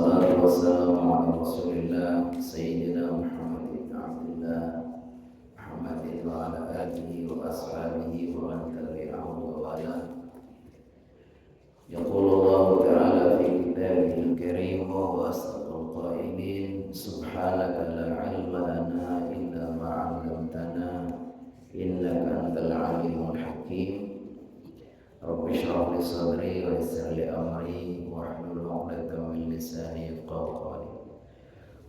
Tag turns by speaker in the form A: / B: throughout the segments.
A: Wassalatu wassalamu ala Rasulillah Sayyidina Muhammad ibn Abdullah Muhammadin wa ala alihi wa ashabihi wa man tabi'ahum wa wala. Yaqulu Allah Ta'ala fi kitabihil karim wa asdaqul qailin subhanaka la ilma lana illa ma 'allamtana innaka antal alimul hakim. Rabbi shrah li sadri wa yassir li amri wahlul 'uqdatam min lisani yafqahu qawli.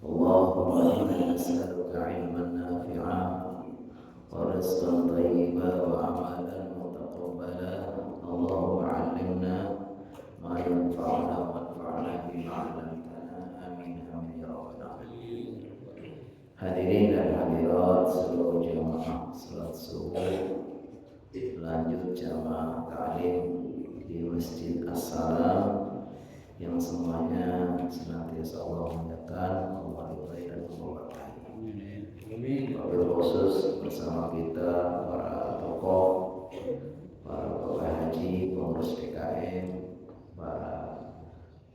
A: Allahumma inna nas'aluka 'ilman nafi'an wa rizqan thayyiban wa 'amalan mutaqabbala. Allahumma 'allimna ma yanfa'una wanfa'na bima 'allamtana. Amin amin ya rabbal alamin. Hadirin dan hadirat seluruh jamaah salat subuh, lanjut jamaah ta'lim di Masjid As-Salam yang semuanya senantiasa Allah mendekat, Allah ridhai dan memberkahi. Wabil khusus bersama kita para tokoh, para bapak haji, pengurus PKM, para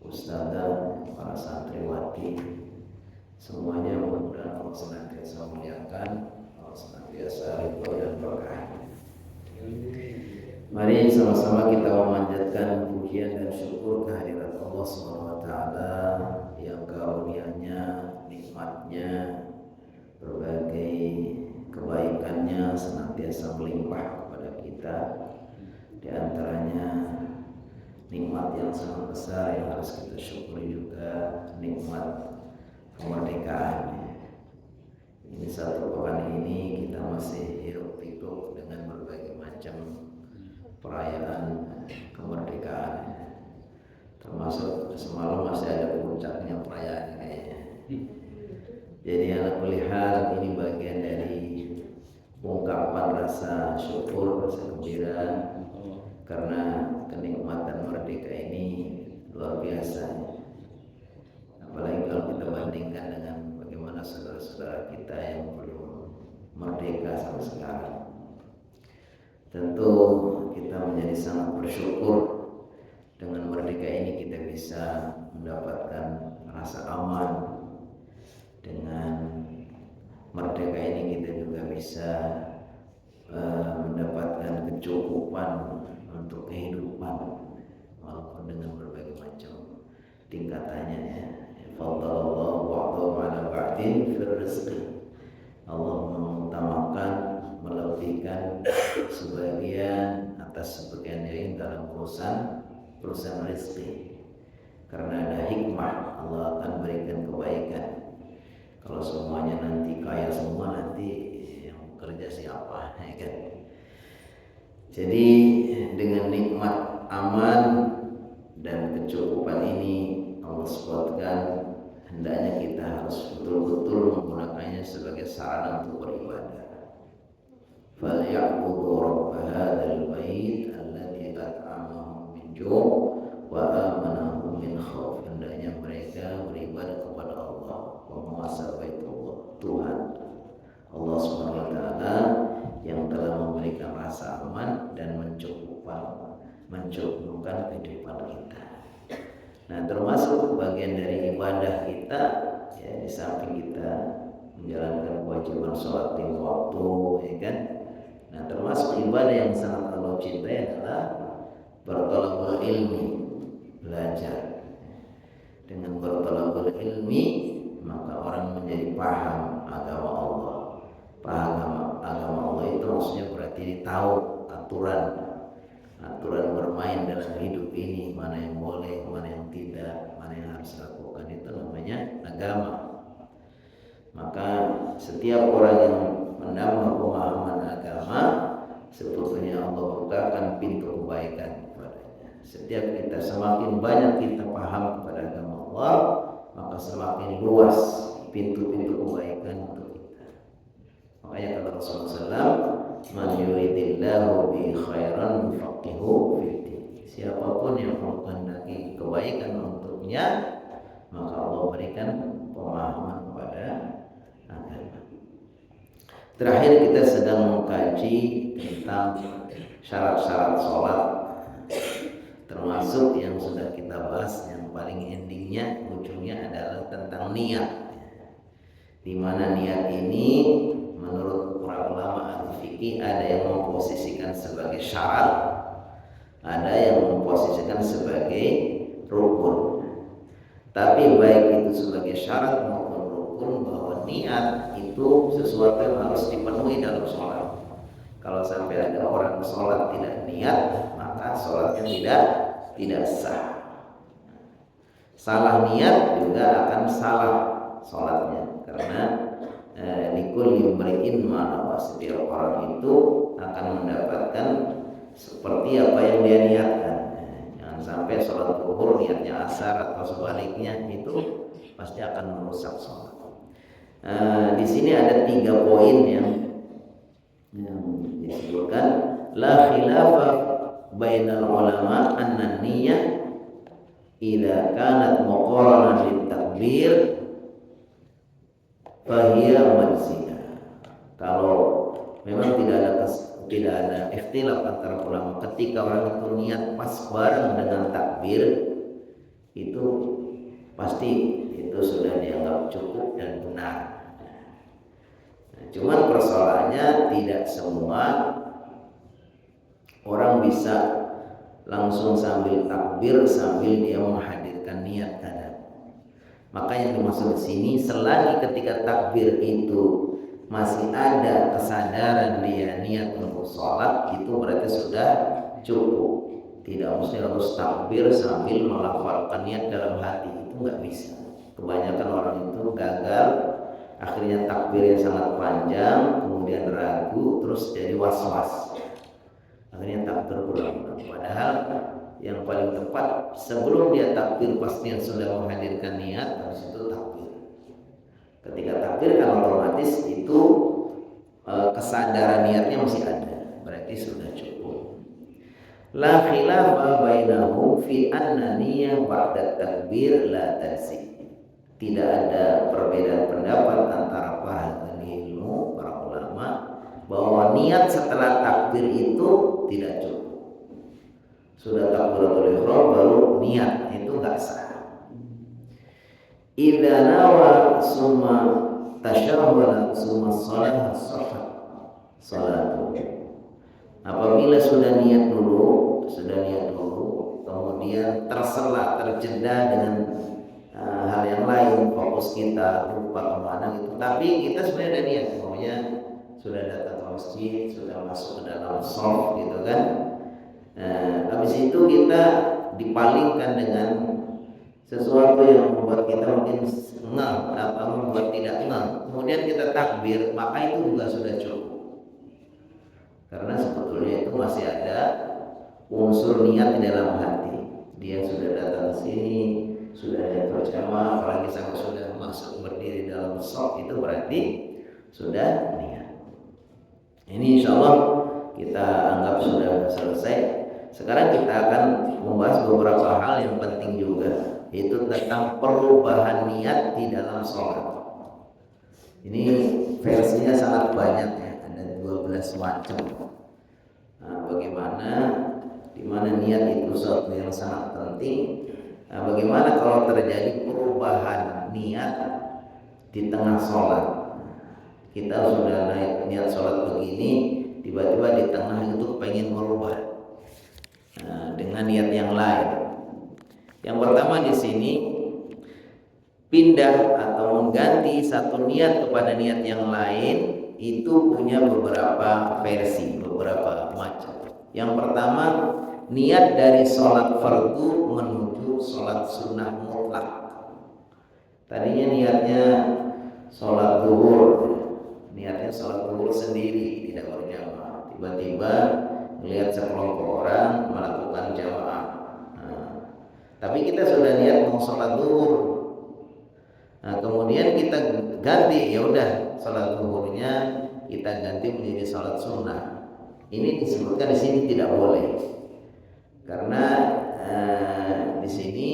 A: ustadzah, para santriwati, semuanya mudah-mudahan Allah senantiasa memuliakan, Allah senantiasa ridho dan berkah. Mari sama-sama kita memanjatkan pujian dan syukur kehadirat Allah SWT yang karunia-Nya, nikmatnya, berbagai kebaikannya senantiasa melimpah kepada kita. Di antaranya nikmat yang sangat besar yang harus kita syukuri juga nikmat kemerdekaan. Ini satu pekan ini kita masih hidup pikuk dengan berbagai macam perayaan kemerdekaan, termasuk semalam masih ada puncaknya perayaan kayaknya. Jadi anak melihat ini bagian dari ungkapan rasa syukur, rasa gembira karena kenikmatan merdeka ini luar biasa. Apalagi kalau kita bandingkan dengan bagaimana saudara-saudara kita yang belum merdeka sampai sekarang. Tentu kita menjadi sangat bersyukur dengan merdeka ini kita bisa mendapatkan rasa aman. Dengan merdeka ini kita juga bisa mendapatkan kecukupan untuk kehidupan walaupun dengan berbagai macam tingkatannya ya. Fadlallahu ba'dahu 'ala ba'din fil rizqi. Allah mengutamakan, melebihkan sebagian atas sebagian lain dalam urusan rezeki. Karena ada hikmah, Allah akan berikan kebaikan. Kalau semuanya nanti kaya semua, nanti yang bekerja siapa, ya kan? Jadi dengan nikmat aman dan kecukupan ini Allah sebutkan hendaknya kita harus betul-betul menggunakannya sebagai sarana untuk beribadah. فَلْيَعْبُدُوا رَبَّ هَذَا الْبَيْتِ الَّذِي أَطْعَمَهُم مِّن جُوعٍ وَآمَنَهُم مِّنْ خَوْفٍ. Hendaknya mereka beribadah kepada Allah, penguasa Baitullah, Tuhan Allah Subhanahu wa taala yang telah memberikan rasa aman dan mencukupkan kehidupan kita. Nah, termasuk bagian dari ibadah kita ya, di samping kita menjalankan kewajiban sholat lima waktu, ya kan? Nah, termasuk ibadah yang sangat Allah cintai adalah berthalabul ilmi, belajar. Dengan berthalabul ilmi maka orang menjadi paham agama Allah. Paham agama Allah itu maksudnya berarti tahu aturan bermain dalam hidup ini, mana yang boleh, mana yang tidak, mana yang harus dilakukan, itu namanya agama. Maka setiap orang yang menambah pemahaman agama, sebetulnya Allah bukakan pintu kebaikan kepadanya. Setiap kita semakin banyak kita paham kepada agama Allah, maka semakin luas pintu-pintu kebaikan untuk kita. Makanya kata Rasulullah SAW, man yuridillahu bi khairan yufaqihuhu fiddin. Siapapun yang menghendaki kebaikan untuknya, maka Allah berikan pemahaman kepada agama. Terakhir kita sedang mengkaji tentang syarat-syarat sholat, termasuk yang sudah kita bahas yang paling endingnya, ujungnya tentang niat, di mana niat ini menurut para ulama ahli fikih ada yang memposisikan sebagai syarat, ada yang memposisikan sebagai rukun. Tapi baik itu sebagai syarat maupun rukun, bahwa niat itu sesuatu yang harus dipenuhi dalam sholat. Kalau sampai ada orang sholat tidak niat, maka sholatnya tidak sah. Salah niat juga akan salah sholatnya, karena likulli imri'in ma nawa, setiap orang itu akan mendapatkan seperti apa yang dia niatkan. Jangan sampai sholat zuhur niatnya asar atau sebaliknya, itu pasti akan merusak sholat. Di sini ada 3 poin yang disebutkan. La khilafa bainal ulama anna niyyah idza kanat muqaranah lit takbir fahiya majziyah. Kalau memang tidak ada ikhtilaf antara ulama, ketika orang itu niat pas bareng dengan takbir, itu pasti itu sudah dianggap cukup dan benar. Cuman persoalannya tidak semua orang bisa langsung sambil takbir sambil dia menghadirkan niat kadang. Maka yang dimaksud di sini, selagi ketika takbir itu masih ada kesadaran dia niat untuk sholat, itu berarti sudah cukup. Tidak mesti harus takbir sambil melafalkan niat dalam hati, itu nggak bisa. Kebanyakan orang itu gagal, akhirnya takbirnya sangat panjang, kemudian ragu, terus jadi was-was, akhirnya takbir berulang-ulang. Padahal yang paling tepat sebelum dia takbir pasti yang sudah menghadirkan niat, habis itu takbir. Ketika takbir kan otomatis itu kesadaran niatnya masih ada, berarti sudah cukup. La khilafa bainahum fi anna niyyah ba'da takbir la tajzi. Tidak ada perbedaan pendapat antara para ilmu, para ulama, bahwa niat setelah takbir itu tidak cukup. Sudah takbiratul ihram baru niat, itu enggak sah. Idza nawa summa tasyahhada summa shalah salatu. Apabila sudah niat dulu, kemudian tersela, terjeda dengan hal yang lain, fokus kita lupa kemana gitu. Tapi kita sebenarnya ada niat, pokoknya sudah datang ke masjid, sudah masuk ke dalam shaf gitu kan. Habis itu kita dipalingkan dengan sesuatu yang membuat kita mungkin membuat tidak ngeh. Kemudian kita takbir, maka itu juga sudah cukup. Karena sebetulnya itu masih ada unsur niat di dalam hati. Dia sudah datang ke sini, sudah ada berjamaah, apalagi sampai sudah masuk berdiri dalam shaf, itu berarti sudah niat. Ini insya Allah kita anggap sudah selesai. Sekarang kita akan membahas beberapa hal yang penting juga, yaitu tentang perubahan niat di dalam sholat. Ini versinya sangat banyak ya, ada 12 macam. Bagaimana, dimana niat itu sesuatu yang sangat penting. Bagaimana kalau terjadi perubahan niat di tengah sholat? Kita sudah naik niat sholat begini, tiba-tiba di tengah itu pengen merubah dengan niat yang lain. Yang pertama di sini, pindah atau mengganti satu niat kepada niat yang lain itu punya beberapa versi, beberapa macam. Yang pertama, niat dari sholat fardu menuju sholat sunnah mutlak. Tadinya niatnya sholat zuhur, niatnya sholat zuhur sendiri, tidak berjamaah. Tiba-tiba melihat sekelompok orang melakukan jamaah. Tapi kita sudah niat mau sholat zuhur. Kemudian kita ganti, ya udah sholat zuhurnya kita ganti menjadi sholat sunnah. Ini disebutkan di sini tidak boleh, karena di sini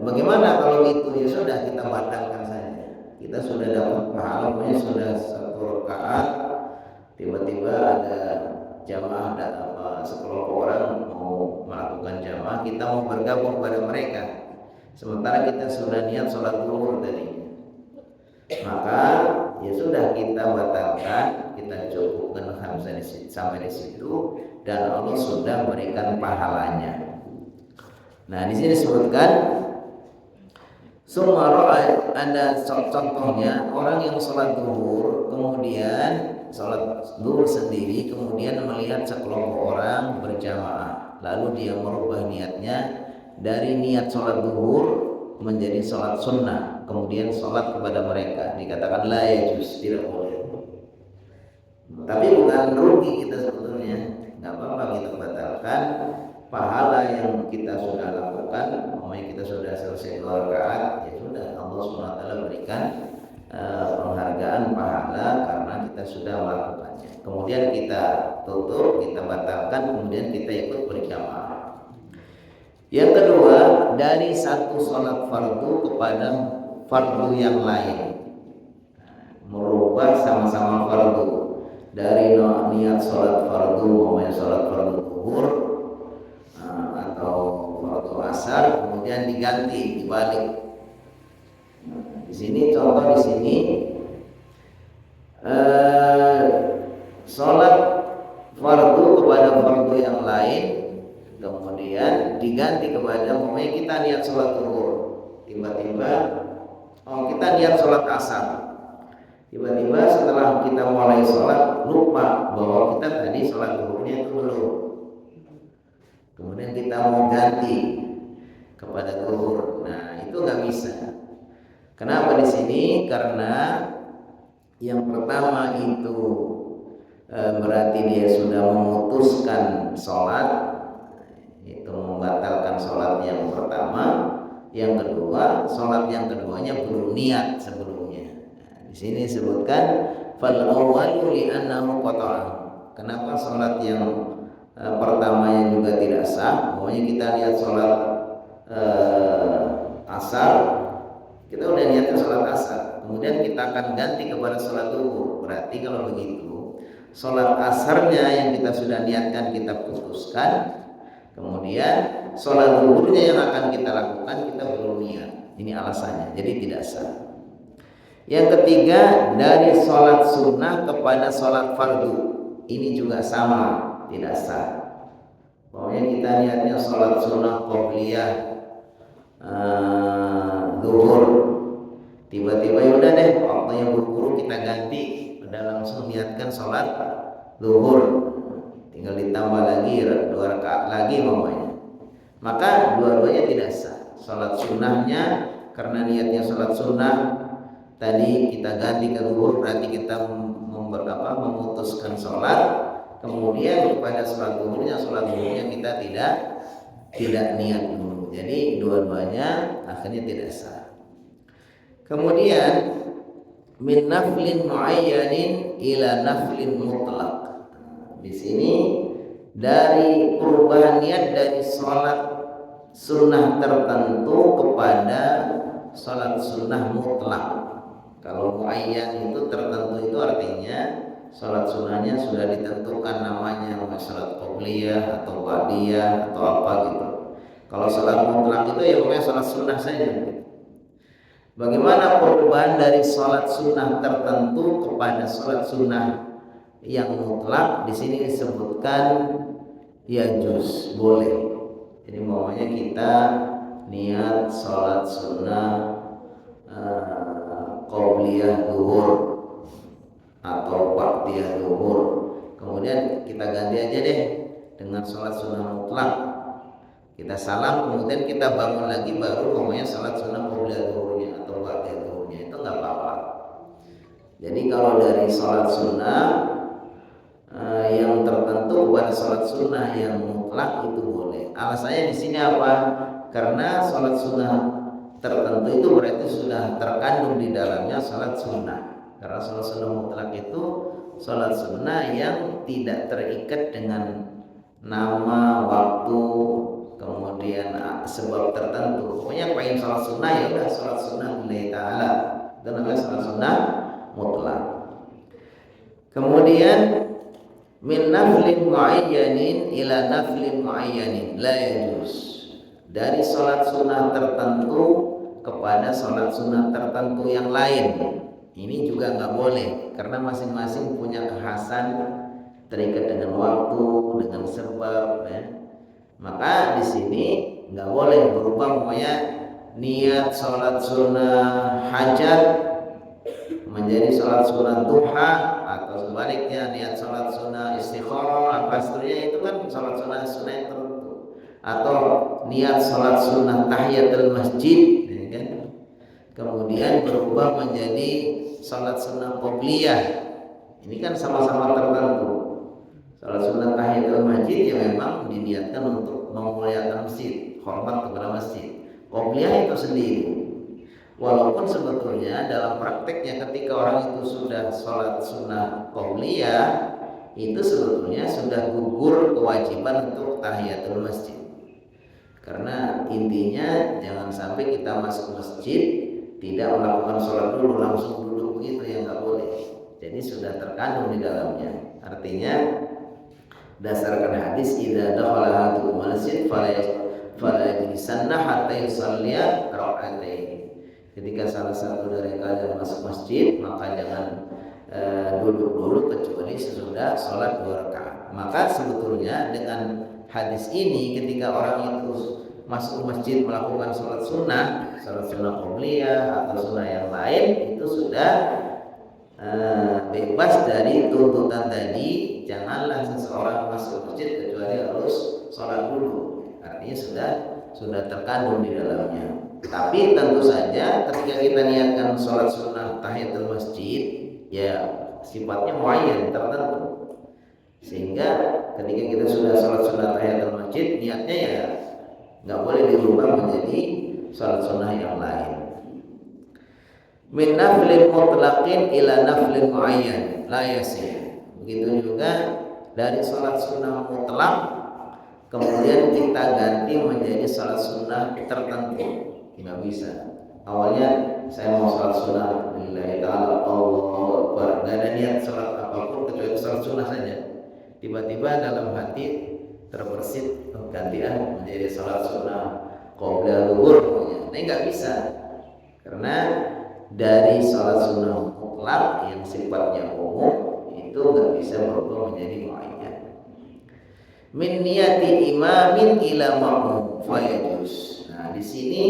A: bagaimana kalau gitu, ya sudah kita batalkan saja. Kita sudah dapat pahalanya, sudah satu rakaat, tiba-tiba ada jamaah sekelompok orang mau melakukan jamaah, kita mau bergabung pada mereka. sementara kita sudah niat sholat zuhur tadi, maka ya sudah kita batalkan, kita cukupkan sampai di situ, dan Allah sudah berikan pahalanya. Nah, di sini disebutkan ada contohnya orang yang sholat zuhur, kemudian sholat zuhur sendiri, kemudian melihat sekelompok orang berjamaah, lalu dia merubah niatnya dari niat sholat zuhur menjadi sholat sunnah, kemudian sholat kepada mereka, dikatakan la yajuz, tidak boleh. Tapi bukan rugi kita sebetulnya, nggak apa-apa kita batalkan pahala yang kita sudah lakukan. Kita sudah selesai 2 rakaat, ya sudah, Allah SWT berikan penghargaan pahala karena kita sudah melakukannya. Kemudian kita tutup, kita batalkan, kemudian kita ikut berjamaah. Yang kedua, dari satu sholat fardu kepada fardu yang lain, merubah sama-sama fardu, dari niat sholat fardu, namanya sholat fardu zuhur atau fardu asar, kemudian diganti, dibalik. Di sini contoh di sini sholat fardu kepada fardu yang lain, kemudian diganti kepada, kita niat sholat zuhur, tiba-tiba kita niat sholat asar, tiba-tiba setelah kita mulai sholat lupa bahwa kita tadi sholat zuhurnya itu belum, kemudian kita mau ganti kepada zuhur. Nah, itu nggak bisa. Kenapa di sini? Karena yang pertama itu berarti dia sudah memutuskan sholat, itu membatalkan sholat yang pertama. Yang kedua, sholat yang keduanya belum niat sebelumnya. Nah, di sini disebutkan fal awwalu li'annahu qata'ah. Kenapa sholat yang pertamanya juga tidak sah? Pokoknya kita niat sholat asar, kita udah niatkan sholat asar, kemudian kita akan ganti kepada sholat zuhur. Berarti kalau begitu, sholat asarnya yang kita sudah niatkan kita putuskan, kemudian sholat zuhurnya yang akan kita lakukan kita belum niat. Ini alasannya, jadi tidak sah. Yang ketiga, dari sholat sunnah kepada sholat fardu, ini juga sama, tidak sah. Pokoknya kita niatnya sholat sunnah qobliyah zuhur, tiba-tiba yaudah deh waktunya buru-buru kita ganti, udah langsung niatkan sholat zuhur, tinggal ditambah lagi 2 rakaat lagi mamanya, maka dua-duanya tidak sah. Sholat sunnahnya karena niatnya sholat sunnah tadi kita ganti ke zuhur, berarti kita memutuskan sholat, kemudian pada sholat zuhurnya kita tidak niat dulu, jadi dua-duanya akhirnya tidak sah. Kemudian min naflin muayyanin ila naflin mutlaq. Di sini dari perubahan niat dari sholat sunnah tertentu kepada sholat sunnah mutlak. Kalau muayyan itu tertentu, itu artinya sholat sunnahnya sudah ditentukan namanya, sholat qobliyah atau ba'diyah atau apa gitu. Kalau sholat mutlak itu ya pokoknya sholat sunnah saja. Bagaimana perubahan dari sholat sunnah tertentu kepada sholat sunnah yang mutlak? Di sini disebutkan yajuz, boleh. Jadi maunya kita niat sholat sunnah qobliyah zuhur atau ba'diyah zuhur, kemudian kita ganti aja deh dengan sholat sunnah mutlak. Kita salam, kemudian kita bangun lagi baru pokoknya sholat sunnah qobliyah zuhurnya atau ba'diyah zuhurnya, itu nggak apa-apa. Jadi kalau dari sholat sunnah yang tertentu pada sholat sunnah yang mutlak itu boleh. Alasannya di sini apa? Karena sholat sunnah tertentu itu berarti sudah terkandung di dalamnya sholat sunnah. Karena sholat sunnah mutlak itu sholat sunnah yang tidak terikat dengan nama, waktu, kemudian sebab tertentu. Pokoknya pengen sholat sunnah ya udah sholat sunnah lillahi ta'ala, itu namanya sholat sunnah mutlak. Kemudian min naflin muayyanin ila naflin muayyanin la yajuz. dari sholat sunnah tertentu kepada sholat sunnah tertentu yang lain. Ini juga nggak boleh karena masing-masing punya kekhasan terikat dengan waktu, dengan sebab, ya. Maka di sini nggak boleh berubah, pokoknya niat sholat sunnah hajat menjadi sholat sunnah duha, atau sebaliknya niat sholat sunnah istikharah apa seterusnya, itu kan sholat sunnah yang tertentu. Atau niat sholat sunnah tahiyatul masjid, ya kan? Kemudian berubah menjadi sholat sunnah qobliyah, ini kan sama-sama tertentu. Sholat sunnah tahiyatul masjid yang memang diniatkan untuk memuliakan masjid, hormat kepada masjid. Qobliyah itu sendiri. Walaupun sebetulnya dalam prakteknya ketika orang itu sudah sholat sunnah qobliyah, itu sebetulnya sudah gugur kewajiban untuk tahiyatul masjid. Karena intinya jangan sampai kita masuk masjid tidak melakukan sholat dulu langsung duduk begitu, yang nggak boleh. Jadi sudah terkandung di dalamnya. Artinya dasarkan hadis idza dakhala ahadukum masjid fala yajlisanna hatta yusalliya rak'atain. Ketika salah satu dari kalian masuk masjid, maka jangan duduk dulu kecuali sesudah sholat 2 rakaat. Maka sebetulnya dengan hadis ini ketika orang itu masuk masjid melakukan sholat sunnah qobliyah atau sunnah yang lain, itu sudah bebas dari tuntutan tadi, janganlah seseorang masuk masjid kecuali harus sholat dulu. Artinya sudah terkandung di dalamnya. Tapi tentu saja ketika kita niatkan sholat sunnah tahiyatul masjid, ya sifatnya muayyan tertentu. Sehingga ketika kita sudah sholat sunnah tahiyatul masjid, niatnya ya nggak boleh dirubah menjadi sholat sunnah yang lain. Min naflin mutlaqin ila naflin muayyan la yasih. Begitu juga dari sholat sunnah mutlak kemudian kita ganti menjadi sholat sunnah tertentu, nggak bisa. Awalnya saya mau sholat sunnah lillahi ta'ala Allahu Akbar, nggak ada niat sholat apapun kecuali sholat sunnah saja. Tiba-tiba dalam hati terbersit gantian menjadi sholat sunnah qobliyah zuhur, ini nggak bisa. Karena dari sholat sunnah mutlak yang sifatnya umum itu nggak bisa berubah menjadi muayyan. Min niyati imamin ila ma'mum fayajuz. Nah, di sini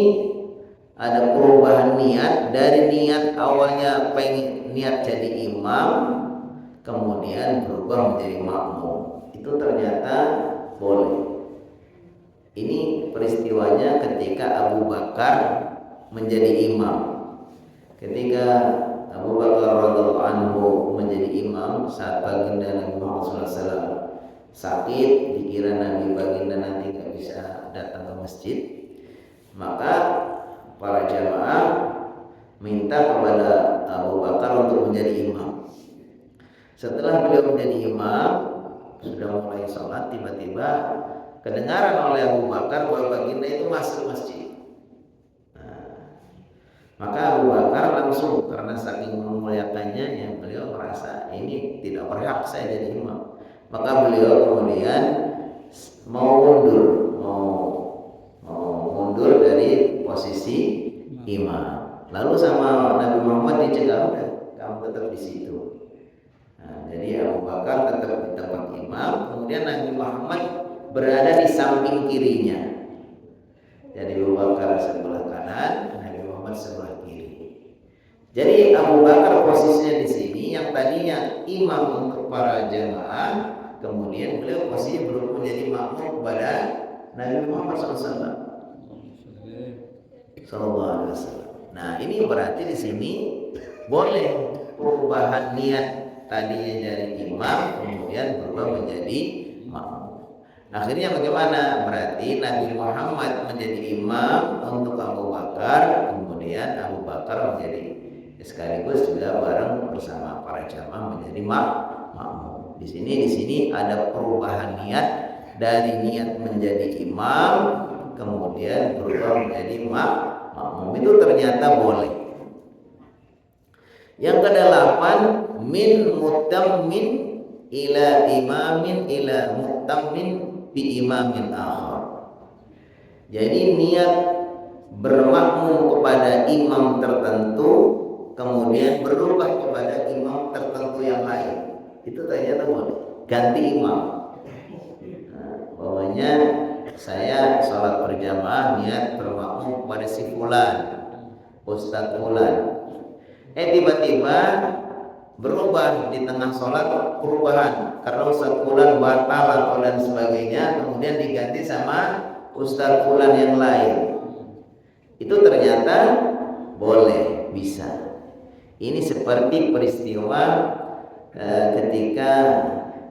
A: ada perubahan niat dari niat awalnya pengen niat jadi imam kemudian berubah menjadi makmum. Itu ternyata boleh. Ini peristiwanya ketika Abu Bakar menjadi imam. Ketika Abu Bakar radhiyallahu anhu menjadi imam saat baginda Nabi Muhammad SAW sakit, dikira Nabi baginda nanti nggak bisa datang ke masjid, maka para jamaah minta kepada Abu Bakar untuk menjadi imam. Setelah beliau menjadi imam, sudah mulai sholat, tiba-tiba kedengaran oleh Abu Bakar bahwa baginda itu masuk masjid. Maka Abu Bakar langsung, karena saking memuliakannya, ya beliau merasa ini tidak berhak saya jadi imam. Maka beliau kemudian mau mundur dari posisi imam. Lalu sama Nabi Muhammad dicegah, udah kamu tetap di situ. Nah, jadi Abu Bakar tetap di tempat imam, kemudian Nabi Muhammad berada di samping kirinya. Jadi Abu Bakar sebelah kanan, Nabi Muhammad sebelah kiri. Jadi Abu Bakar posisinya di sini, yang tadinya imam untuk para jamaah, kemudian beliau posisinya berubah menjadi makmum kepada Nabi Muhammad SAW. Nah, ini berarti di sini boleh perubahan niat tadinya dari imam kemudian berubah menjadi makmum. Akhirnya bagaimana? Berarti Nabi Muhammad menjadi imam untuk Abu Bakar, kemudian Abu Bakar menjadi sekaligus juga bareng bersama para jamaah menjadi makmum. Di sini ada perubahan niat dari niat menjadi imam kemudian berubah menjadi makmum. Itu ternyata boleh. Yang kedelapan, min mutammin ila imamin ila mutammin bi imamin akhar. Jadi niat bermakmum kepada imam tertentu kemudian berubah kepada imam tertentu yang lain, itu ternyata boleh ganti imam. Pokoknya saya sholat berjamaah niat bermakmum kepada si fulan, Ustadz fulan. Tiba-tiba berubah di tengah sholat, perubahan karena Ustadz fulan batal atau dan sebagainya, kemudian diganti sama Ustadz fulan yang lain. Itu ternyata boleh, bisa. Ini seperti peristiwa ketika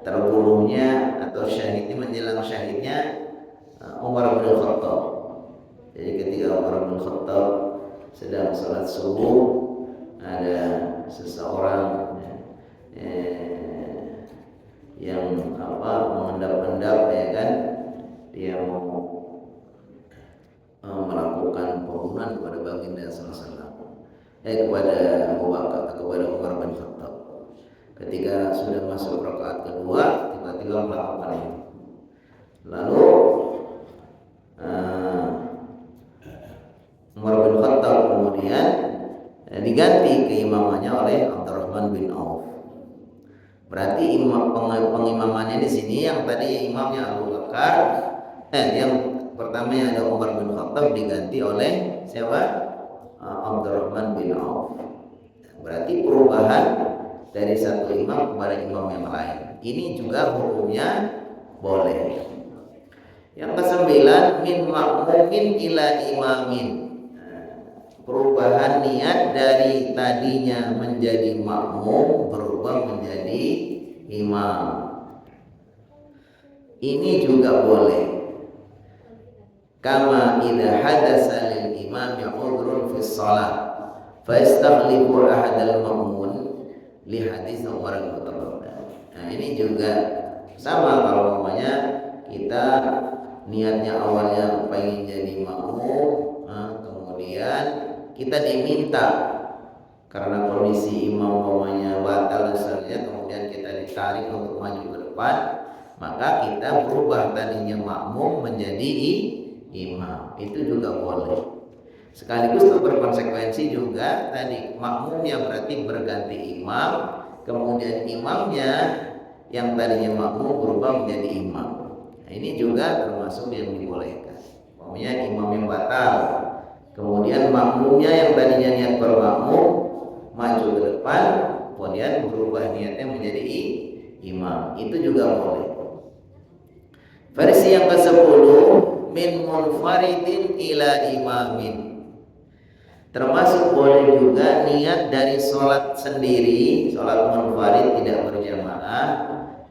A: terbunuhnya atau syahidnya, menjelang syahidnya Umar bin Khattab. Jadi ketika Umar bin Khattab sedang sholat subuh, ada seseorang yang mengendap-endap, ya kan, dia mau melakukan pembunuhan kepada baginda sallallahu kepada Abu Bakar, kepada Umar bin Khattab. Ketika sudah masuk rakaat kedua, tiba-tiba melakukan itu. Lalu Umar bin Khattab kemudian diganti keimamannya oleh Abdurrahman bin Auf. Berarti pengimamannya di sini yang tadi imamnya Abu Bakar, yang pertamanya ada Umar bin Khattab diganti oleh siapa? Abdurrahman bin Auf. Berarti perubahan dari satu imam kepada imam yang lain. Ini juga hukumnya boleh. Yang kesembilan, min makmumin ila imamin. Perubahan niat dari tadinya menjadi makmum berubah menjadi imam. Ini juga boleh. Kama idza hadasa lil imam udhrun fi shalah fa yastakhlifu ahad al ma'mun li hadis Umar bin Khattab. Nah, ini juga sama kalau namanya kita niatnya awalnya pengen jadi makmum, kemudian kita diminta karena kondisi imam umpamanya batal misalnya, kemudian kita ditarik untuk maju ke depan, maka kita berubah tadinya makmum menjadi imam. Itu juga boleh. Sekaligus itu berkonsekuensi juga tadi makmumnya berarti berganti imam, kemudian imamnya yang tadinya makmum berubah menjadi imam. Nah, ini juga termasuk yang dibolehkan. Pokoknya imam yang batal, kemudian makmumnya yang tadinya niat bermakmum maju ke depan, kemudian berubah niatnya menjadi imam. Itu juga boleh. Versi yang ke-10, min munfaridin ila imamin. Termasuk boleh juga niat dari sholat sendiri, sholat munfarid tidak berjamaah,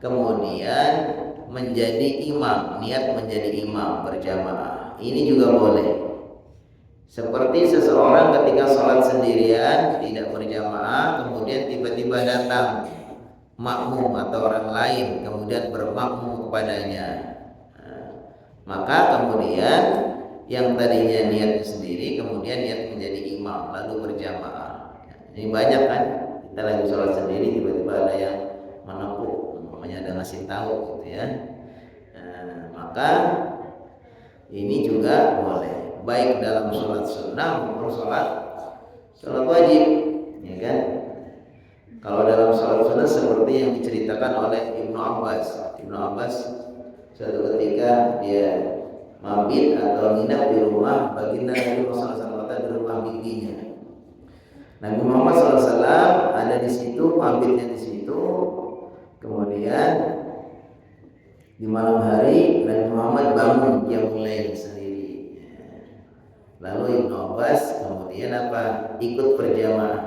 A: kemudian menjadi imam, niat menjadi imam berjamaah. Ini juga boleh. Seperti seseorang ketika sholat sendirian tidak berjamaah, kemudian tiba-tiba datang makmum atau orang lain, kemudian bermakmum kepadanya. Maka kemudian yang tadinya niat sendiri kemudian niat menjadi imam lalu berjamaah. Ini banyak kan, kita lagi sholat sendiri tiba-tiba ada yang menepuk, namanya ada ngasih tahu gitu ya. Maka ini juga boleh, baik dalam sholat sunnah maupun sholat wajib, ya kan? Kalau dalam sholat sunnah seperti yang diceritakan oleh Ibnu Abbas. Ibnu Abbas suatu ketika dia mabit atau nginap di rumah baginda Nabi Muhammad SAW, di rumah bibinya. Nabi Muhammad SAW ada di situ, mabitnya di situ. Kemudian di malam hari Nabi Muhammad bangun dia mulai sendiri. Lalu Ibnu Abbas kemudian ikut berjamaah,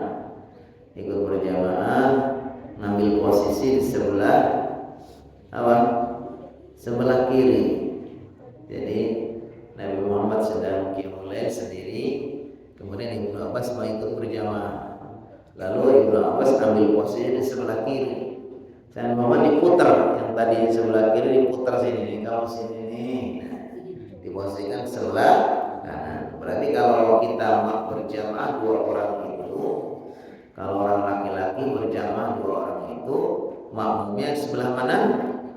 A: ngambil posisi di sebelah sebelah kiri. Jadi Nabi Muhammad sedang qiyamul lail sendiri, kemudian Ibnu Abbas mau ikut berjamaah. Lalu Ibnu Abbas ambil posisi di sebelah kiri. Nabi Muhammad diputar, yang tadi di sebelah kiri diputar sini, kalau sini nih, diposisikan sebelah kanan. Berarti kalau kita berjamaah dua orang itu, kalau orang laki-laki berjamaah dua orang itu, makmumnya sebelah mana?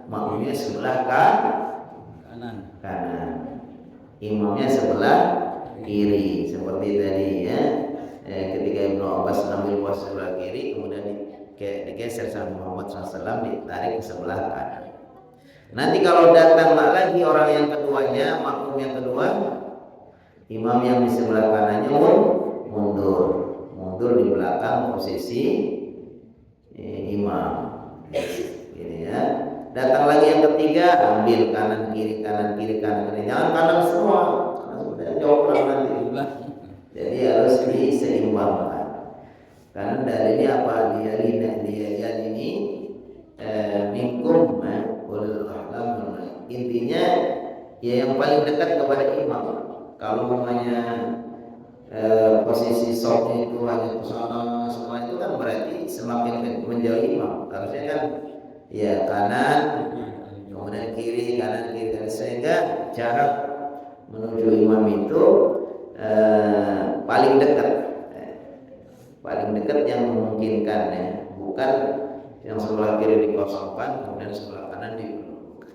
A: Makmumnya sebelah kanan. imamnya sebelah kiri seperti tadi ya. Ketika Ibnu Abbas ambil posisi sebelah kiri, kemudian digeser sama Muhammad SAW, ditarik ke sebelah kanan. Nanti kalau datang lagi orang yang keduanya, makmum yang kedua, imam yang di sebelah kanannya mundur di belakang posisi imam. Ini ya. Datang lagi yang ketiga, ambil kanan kiri, jangan kanan semua, karena sudah jauh nanti. Jadi harus diseimbangkan. Karena dalilnya apa? Dia ini minkum ulul ahlam. Intinya ya yang paling dekat kepada imam. Kalau namanya posisi sofnya itu hanya ke sana semua, itu kan berarti semakin menjauh imam. Harusnya kan ya kanan, kemudian kiri, kanan kiri, sehingga jarak menuju imam itu paling dekat yang memungkinkan ya, bukan yang sebelah kiri dikosongkan kemudian sebelah kanan dipenuhkan.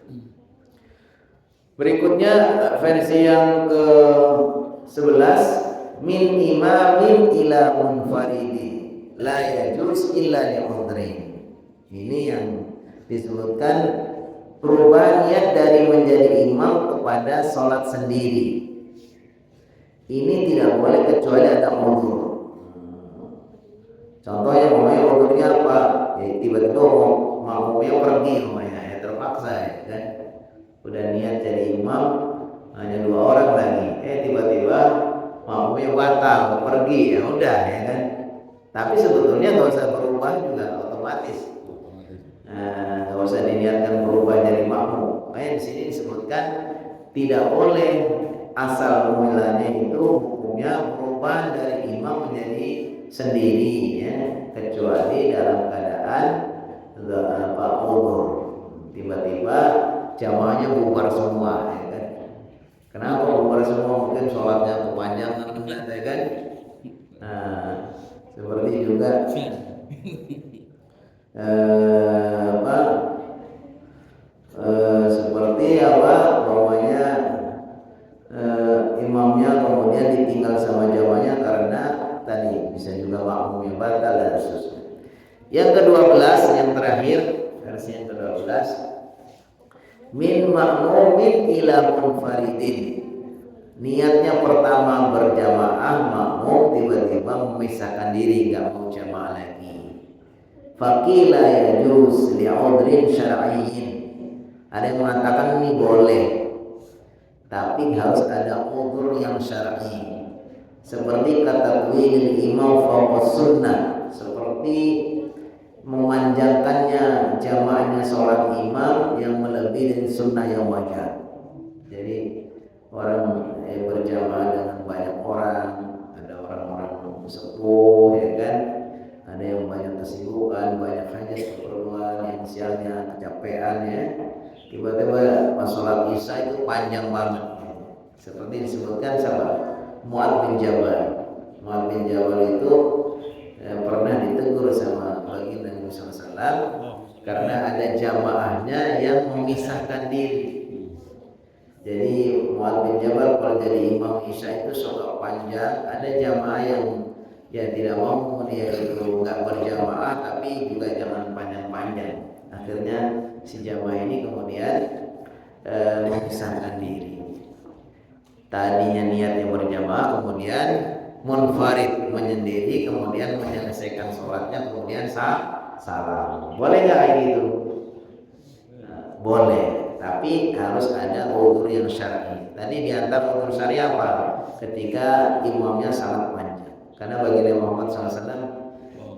A: Berikutnya versi yang ke 11, min imamin ila munfaridi la yajuz illa li udhrin. Ini yang disebutkan perubahan niat dari menjadi imam kepada sholat sendiri. Ini tidak boleh kecuali ada udzur. Contohnya udhurnya apa? Ya, tiba-tiba makmumnya pergi ya terpaksa ya kan. Udah niat jadi imam hanya 2 orang lagi. Tiba-tiba makmumnya batal pergi, ya udah ya kan. Tapi sebetulnya nggak usah berubah juga otomatis. Nggak usah diniatkan berubah jadi makmum. Di sini disebutkan tidak boleh asal mulanya itu hukumnya berubah dari imam menjadi sendiri ya, kecuali dalam keadaan udzur. Tiba-tiba jamaahnya bubar semua ya kan. Kenapa bubar semua? Mungkin sholatnya kepanjangan ya kan. Seperti juga seperti bawahnya imamnya kemudian ditinggal sama jamaahnya karena tadi bisa juga makmumnya batal dan seterusnya. Yang ke-12, yang terakhir, versi yang ke-12, min makmumin ila munfaridin. Niatnya pertama berjamaah, makmum tiba-tiba memisahkan diri, enggak mau jamaah lagi. Faqila yajuz li'udhrin syar'iyyin. Ada yang mengatakan ini boleh, tapi harus ada udzur yang syar'i. Seperti kata Wil imam fawqa sunnah, seperti memanjangkannya jamaahnya sholat imam yang melebihi dari sunnah yang wajar. Jadi orang berjamaah dengan banyak orang, ada orang-orang sepuh ya kan, ada yang banyak kesibukan, banyak hajat keperluan, yang siangnya kecapean ya, tiba-tiba pas sholat isya itu panjang banget. Seperti disebutkan sama Mu'adz bin Jabal. Mu'adz bin Jabal itu pernah ditegur sama baginda Nabi SAW karena ada jamaahnya yang memisahkan diri. Jadi Mu'adz bin Jabal kalau jadi imam isya itu sholat panjang, ada jamaah yang ya tidak mau, dia itu nggak berjamaah tapi juga jangan panjang-panjang. Akhirnya si jamaah ini kemudian memisahkan diri. Tadinya niatnya berjamaah, kemudian munfarid menyendiri, kemudian menyelesaikan sholatnya, kemudian salam. Boleh nggak kayak gitu? Boleh, tapi harus ada udzur yang syar'i. Tadi diantar udzur syar'i apa? Ketika imamnya sangat panjang. Karena baginda Muhammad SAW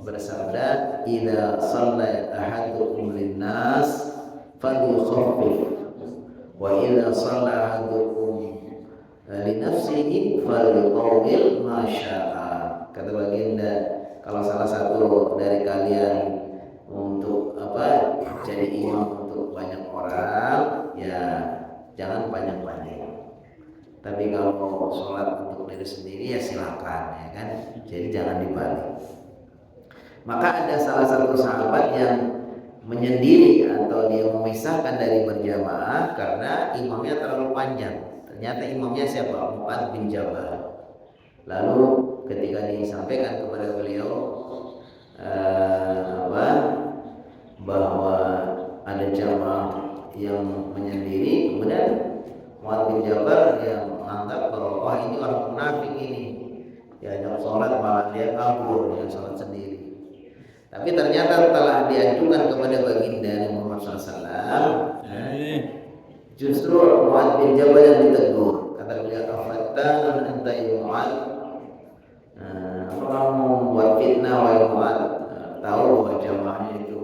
A: bersabda, "Idza shalla ahadukum linnas falyukhaffif, wa idza shalla ahadukum li nafsihi falyutawwil ma syaa." Kata baginda, kalau salah satu dari kalian untuk jadi imam untuk banyak orang, ya jangan panjang-panjang. Tapi kalau sholat untuk diri sendiri ya silakan ya kan. Jadi jangan dibalik. Maka ada salah satu sahabat yang menyendiri atau dia memisahkan dari berjamaah karena imamnya terlalu panjang. Ternyata imamnya siapa? Mu'adz bin Jabal. Lalu ketika disampaikan kepada beliau bahwa ada jamaah yang menyendiri, kemudian Mu'adz bin Jabal yang menganggap bahwa wah ini orang munafik ini, diajak sholat malah dia kabur, dia sholat sendiri. Tapi ternyata telah diajukan kepada baginda Nabi Muhammad SAW, justru Mu'adz bin Jabal yang ditegur. Kata beliau, "Afattanun anta ya Mu'adz?" Orang membuat fitnah wahai Mu'adz. Tahu bahwa jamaahnya itu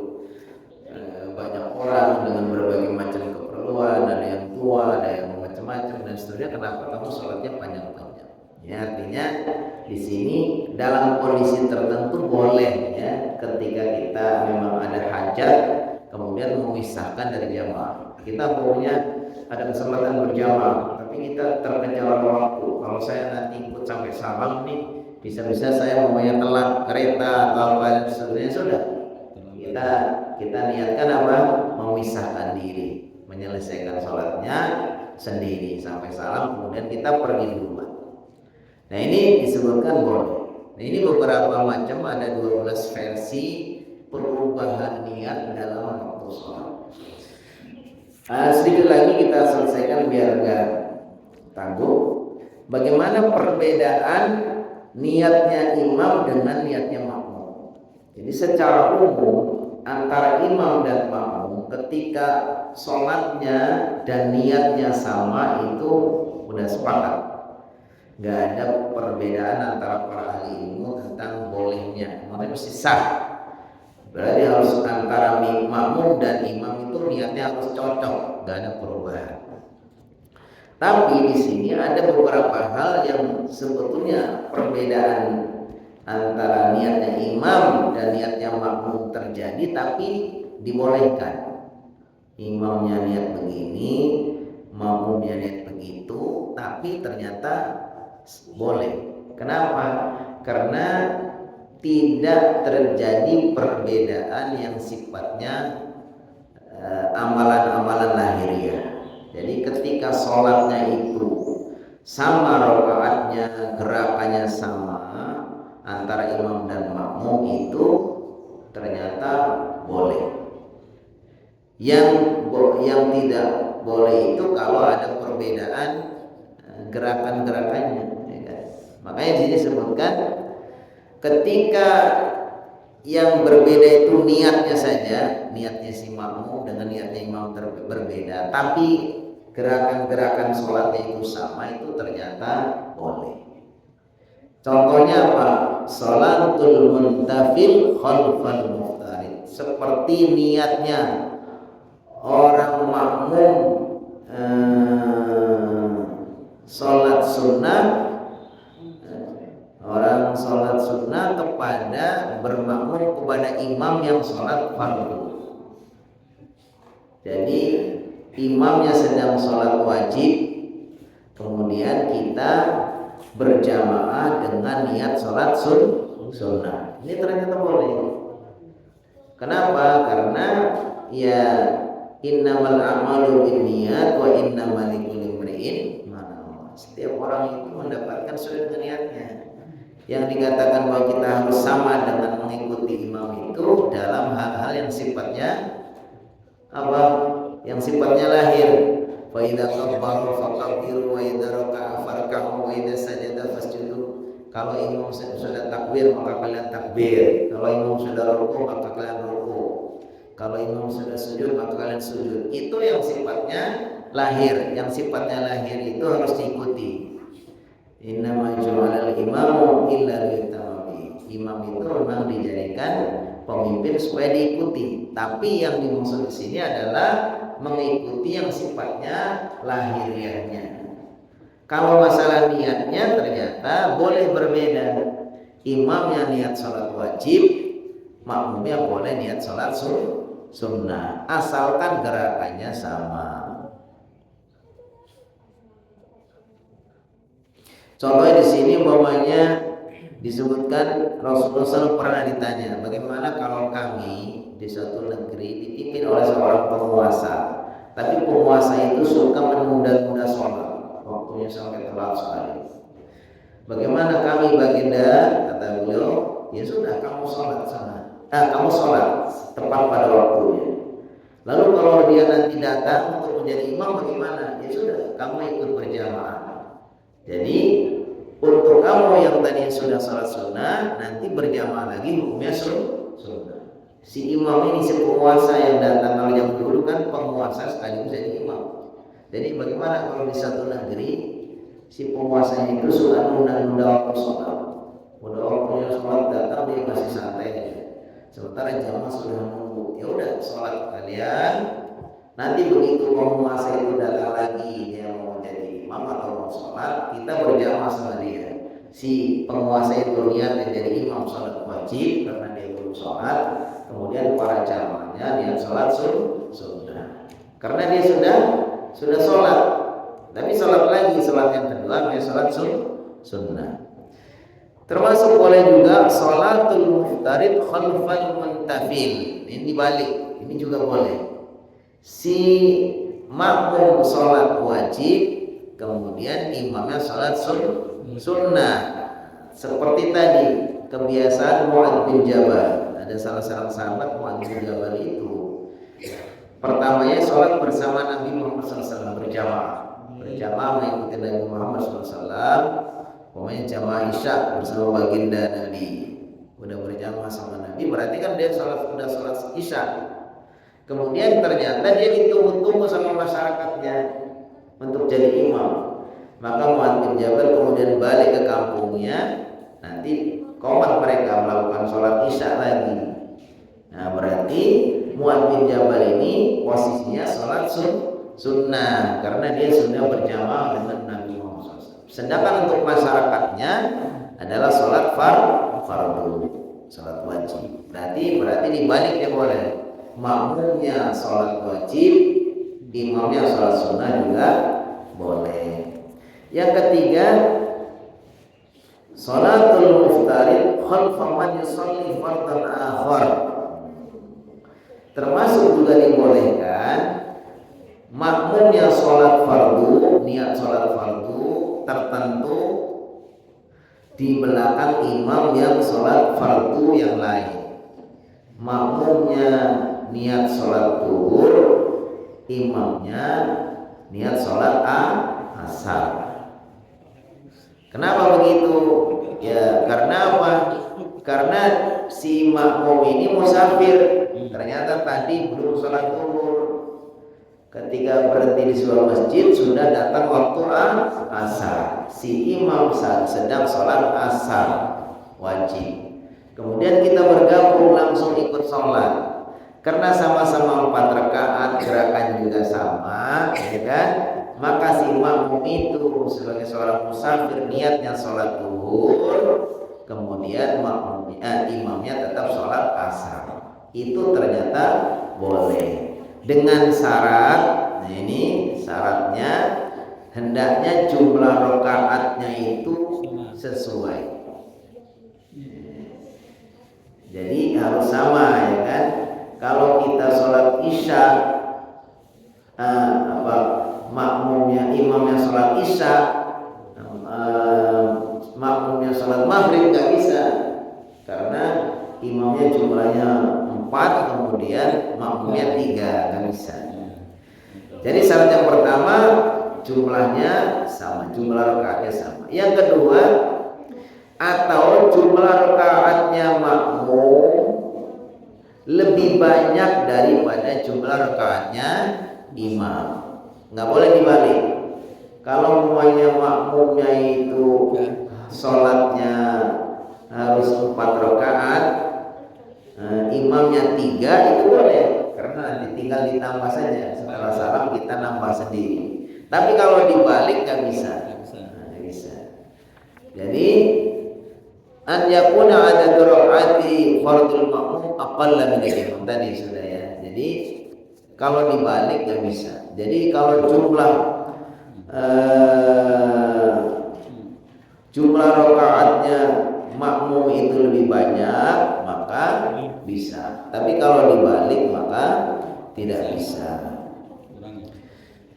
A: banyak orang dengan berbagai macam keperluan, ada yang tua, ada yang macam-macam dan seterusnya. Kenapa kamu sholatnya panjang-panjang? Ya, artinya di sini dalam kondisi tertentu boleh ya, ketika kita memang ada hajat kemudian memisahkan dari jamaah. Kita punya ada kesempatan berjamaah, tapi kita terkejar waktu. Kalau saya nanti ikut sampai salam nih, bisa-bisa saya maunya telat kereta atau apa sebagainya, sudah kita niatkan apa? Memisahkan diri, menyelesaikan sholatnya sendiri sampai salam, kemudian kita pergi duluan. Nah ini disebutkan boleh. Nah ini beberapa macam, ada 12 versi perubahan niat dalam waktu sholat. Sedikit lagi kita selesaikan biar enggak tangguh. Bagaimana perbedaan niatnya imam dengan niatnya makmum? Jadi secara umum antara imam dan makmum ketika sholatnya dan niatnya sama itu udah sepakat. Nggak ada perbedaan antara para ahli ilmu tentang bolehnya. Makanya mesti sah. Berarti harus antara makmum dan imam itu niatnya harus cocok, nggak ada perubahan. Tapi di sini ada beberapa hal yang sebetulnya perbedaan antara niatnya imam dan niatnya makmum terjadi, tapi dibolehkan. Imamnya niat begini, makmumnya niat begitu, tapi ternyata boleh. Kenapa? Karena tidak terjadi perbedaan yang sifatnya amalan-amalan lahiriah. Jadi ketika sholatnya itu sama rakaatnya, gerakannya sama antara imam dan makmum itu ternyata boleh. Yang tidak boleh itu kalau ada perbedaan gerakan-gerakannya. Makanya di sini disebutkan ketika yang berbeda itu niatnya saja, niatnya si makmum dengan niatnya imam berbeda, tapi gerakan-gerakan sholatnya itu sama, itu ternyata boleh. Contohnya apa? Sholatul muntafil khalfal muftarid. Seperti niatnya orang makmum sholat sunnah, orang sholat sunnah kepada bermakmum kepada imam yang sholat fardu. Jadi imamnya sedang sholat wajib, kemudian kita berjamaah dengan niat sholat sunnah. Ini ternyata boleh. Kenapa? Karena ya innamal a'malu binniyat wa innamal likulli imri'in ma nawa. Setiap orang itu mendapatkan sesuai dengan niatnya. Yang dikatakan bahwa kita harus sama dengan mengikuti imam itu dalam hal-hal yang sifatnya apa? Yang sifatnya lahir. Fa idza kabbaru fakabbiru wa idza raka'a farka'u wa idza sajada fasjudu. Kalau imam sudah takbir maka kalian takbir. Kalau imam sudah ruku maka kalian ruku. Kalau imam sudah sujud maka kalian sujud. Itu yang sifatnya lahir. Yang sifatnya lahir itu harus diikuti. Innama ju'alal imamu illa liyutamma. Imam itu memang dijadikan pemimpin supaya diikuti. Tapi yang dimaksud di sini adalah mengikuti yang sifatnya lahiriahnya. Kalau masalah niatnya ternyata boleh berbeda. Imamnya niat sholat wajib, makmumnya boleh niat sholat sunnah, asalkan gerakannya sama. Contohnya di sini umpamanya disebutkan Rasulullah SAW pernah ditanya, bagaimana kalau kami di suatu negeri dipimpin oleh seorang penguasa, tapi penguasa itu suka menunda-nunda sholat. Waktu waktunya sampai telat sekali. Bagaimana kami baginda? Kata beliau, ya sudah kamu sholat sana. Kamu sholat tepat pada waktunya. Lalu kalau dia nanti datang untuk menjadi imam bagaimana? Ya sudah, kamu ikut berjamaah. Jadi untuk kamu yang tadi sudah sholat sunnah, nanti berjamaah lagi hukumnya sunnah. Si imam ini, si penguasa yang datang, kalau yang dulu kan penguasa sekaligus jadi imam. Jadi bagaimana kalau di satu negeri si penguasanya itu sudah nunda-nunda waktu sholat, udah waktunya sholat datang dia masih santai aja. Sementara jamaah sudah nunggu, ya udah sholat kalian. Nanti begitu penguasa itu datang lagi, dia mau jadi imam atau mau sholat, kita berjamaah sama dia. Si penguasa itu niat jadi imam sholat wajib karena dia belum sholat. Kemudian para jamaahnya dia sholat sunnah. Karena dia sudah sholat, tapi sholat lagi, sholat yang kedua dia sholat sunnah. Termasuk boleh juga sholatul muftarid khalfal muntafil. Ini dibalik, ini juga boleh. Si makmum sholat wajib, kemudian imamnya sholat sunnah. Seperti tadi kebiasaan Mu'adz bin Jabal. Ada salah seorang sahabat Mu'adz bin Jabal itu, pertamanya sholat bersama Nabi Muhammad SAW berjamaah mengikuti Nabi Muhammad SAW. Pokoknya jamaah isya bersama baginda Nabi. Udah berjamaah sama Nabi, berarti kan dia udah sholat isya. Kemudian ternyata dia ditunggu-tunggu sama masyarakatnya untuk jadi imam. Maka Mu'adz bin Jabal kemudian balik ke kampungnya. Nanti qomat mereka melakukan sholat isya lagi. Nah berarti Mu'adz bin Jabal ini posisinya sholat sunnah karena dia sudah berjamaah dengan Nabi Muhammad SAW. Sedangkan untuk masyarakatnya adalah sholat fardu, sholat wajib. Berarti dibalik dia boleh. Makmumnya sholat wajib, imamnya sholat sunnah juga boleh. Yang ketiga, sholatul muftarid khalfa man yusalli fardhan akhar. Termasuk juga dibolehkan makmum yang sholat fardu, niat sholat fardu tertentu di belakang imam yang sholat fardu yang lain. Makmumnya niat sholat zuhur, imamnya niat sholat asar. Kenapa begitu? Ya karena apa? Karena si makmum ini musafir. Ternyata tadi belum sholat zuhur. Ketika berhenti di sebuah masjid sudah datang waktu asar. Si imam sedang sholat asar wajib. Kemudian kita bergabung langsung ikut sholat. Karena sama-sama 4 rakaat, gerakan juga sama, ya kan? Maka si makmum itu sebagai seorang musafir niatnya sholat zuhur, kemudian imamnya tetap sholat asar. Itu ternyata boleh dengan syarat. Nah ini syaratnya hendaknya jumlah rakaatnya itu sesuai. Jadi harus sama, ya kan? Kalau kita sholat isya, imamnya sholat isya, makmumnya sholat maghrib nggak bisa, karena imamnya jumlahnya 4, kemudian makmumnya 3, nggak bisa. Jadi syarat yang pertama jumlahnya sama, jumlah rakaatnya sama. Yang kedua, atau jumlah rakaatnya makmum lebih banyak daripada jumlah rakaatnya imam. Nggak boleh dibalik. Kalau umpamanya makmumnya itu sholatnya harus 4 rakaat, imamnya 3, itu boleh, karena nanti tinggal ditambah saja. Setelah salam kita nambah sendiri. Tapi kalau dibalik nggak bisa. Nggak bisa. Jadi an yakuna adadu rakaati fardul makmum aqalla min al-imam tadi sudah ya. Jadi kalau dibalik nggak bisa. Jadi kalau jumlah rakaatnya makmum itu lebih banyak maka bisa. Tapi kalau dibalik maka tidak bisa.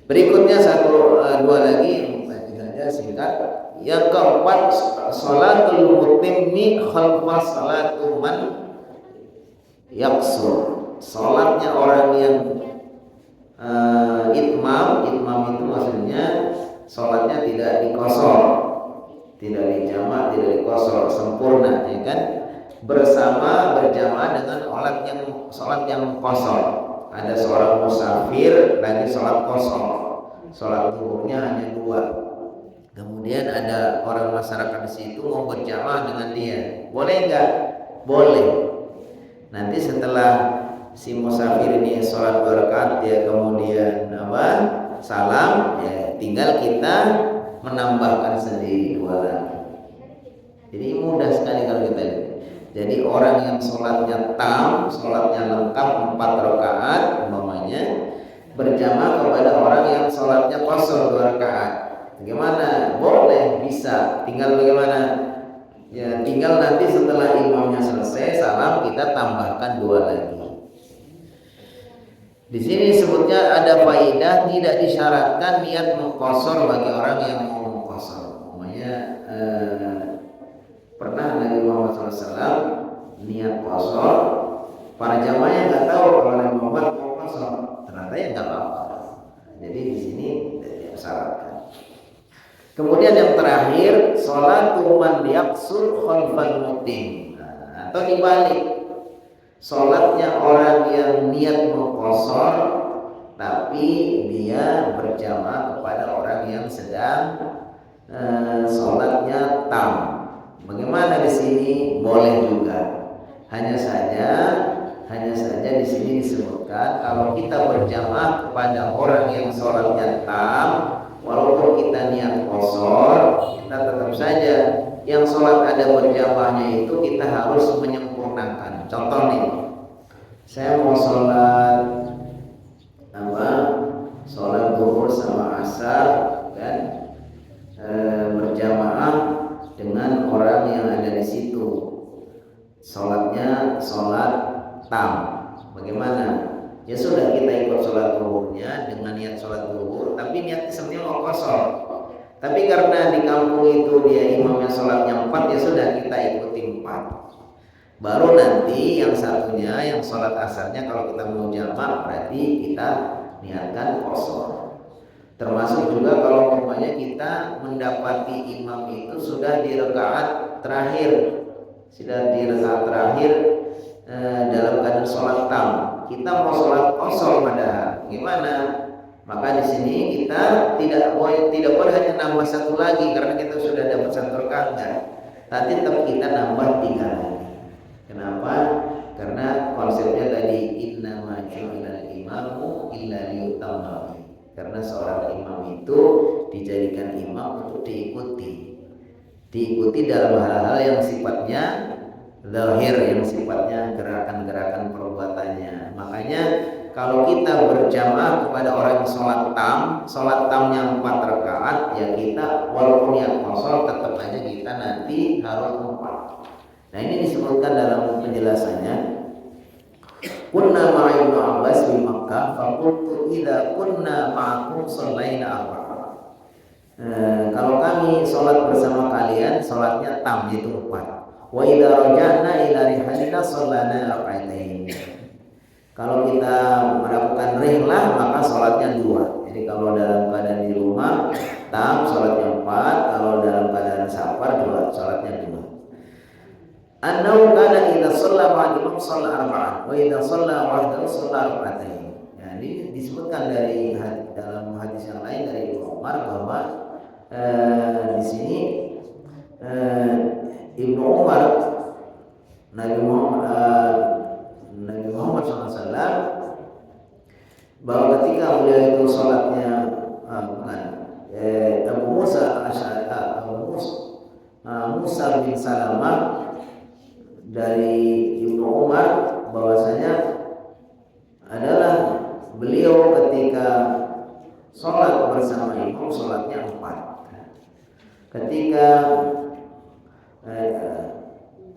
A: Berikutnya 2 lagi saya singkat. Yang keempat, sholatul mutimmi khalfa salatu man yaksur. Sholatnya orang yang itmam itu maksudnya sholatnya tidak dikosor, tidak dijamak, tidak dikosor, sempurna, ya kan? Berjamaah dengan sholat yang kosor. Ada seorang musafir lagi sholat kosor, sholat zuhurnya hanya 2. Kemudian ada orang masyarakat di situ mau berjamaah dengan dia, boleh nggak? Boleh. Nanti setelah si musafir ini sholat 2 rakaat, dia kemudian salam, ya tinggal kita menambahkan sendiri 2 lagi. Jadi mudah sekali kalau kita lihat. Jadi orang yang sholatnya tam, sholatnya lengkap 4 rakaat umpamanya, berjamaah kepada orang yang sholatnya kosor 2 rakaat. Bagaimana? Boleh, bisa. Tinggal bagaimana? Ya, tinggal nanti setelah imamnya selesai salam, kita tambahkan 2 lagi. Di sini sebutnya ada faidah, tidak disyaratkan niat mengkosor bagi orang yang mau mengkosor. Namanya pernah Nabi Muhammad SAW niat kosor, para jamaahnya nggak tahu kalau Nabi Muhammad mau kosor, ternyata ya nggak apa-apa. Jadi di sini tidak disyaratkan. Kemudian yang terakhir, sholatu man yaksur khalfal mutim. Atau dibalik, sholatnya orang yang niat mengkosor tapi dia berjamaah kepada orang yang sedang sholatnya tam. Bagaimana di sini? Boleh juga. Hanya saja di sini disebutkan kalau kita berjamaah kepada orang yang sholatnya tam, walaupun kita niat kosor, kita tetap saja yang sholat ada berjamaahnya itu kita harus menyempurnakan. Contoh nih, saya mau sholat sholat zuhur sama asar kan, berjamaah dengan orang yang ada di situ, sholatnya sholat tam. Bagaimana? Ya sudah, kita ikut sholat zuhurnya dengan niat sholat zuhur, tapi niatnya sebenarnya mau kosor. Tapi karena di kampung itu dia imamnya sholatnya 4, ya sudah kita ikuti 4. Baru nanti yang satunya yang sholat asarnya kalau kita mau jamak berarti kita niatkan kosor. Termasuk juga kalau umpamanya kita mendapati imam itu sudah di rakaat terakhir, dalam keadaan sholat tam. Kita mau sholat kosor padahal gimana? Maka di sini kita tidak boleh hanya nambah 1 lagi karena kita sudah dapat 1 rakaat. Tapi tetap kita nambah 3 lagi. Kenapa? Karena konsepnya tadi innama ju'ilal imamu illa liyutamma. Karena seorang imam itu dijadikan imam untuk diikuti dalam hal-hal yang sifatnya zahir, yang sifatnya gerakan-gerakan perbuatannya. Makanya kalau kita berjamaah kepada orang yang sholat tamnya 4 rakaat, ya kita walaupun yang kosor tetap aja kita nanti harus 4. Nah ini disebutkan dalam penjelasannya. Kunna ma'a Ibnu Abbas di Makkah, faqultu idza kunna ma'akum shallaina arba'a. Kalau kami sholat bersama kalian, sholatnya tam yaitu 4. Wa idza raja'na ila rihalina shallana raka'atain. Kalau kita melakukan rihlah maka sholatnya 2. Jadi kalau dalam keadaan di rumah tam sholatnya 4, kalau dalam keadaan safar 2, sholatnya 2. Annahu kana idza shalla ma'al shalla arba'an wa idza shalla wahdahu shalla raka'atain. Jadi disebutkan dalam hadis yang lain dari Ibnu Umar bahwa di sini Ibnu Umar Nabi Muhammad SAW bahwa ketika beliau itu sholatnya Musa bin Salamah dari Ibnu Umar bahwasanya adalah beliau ketika sholat bersama imam sholatnya 4. Ketika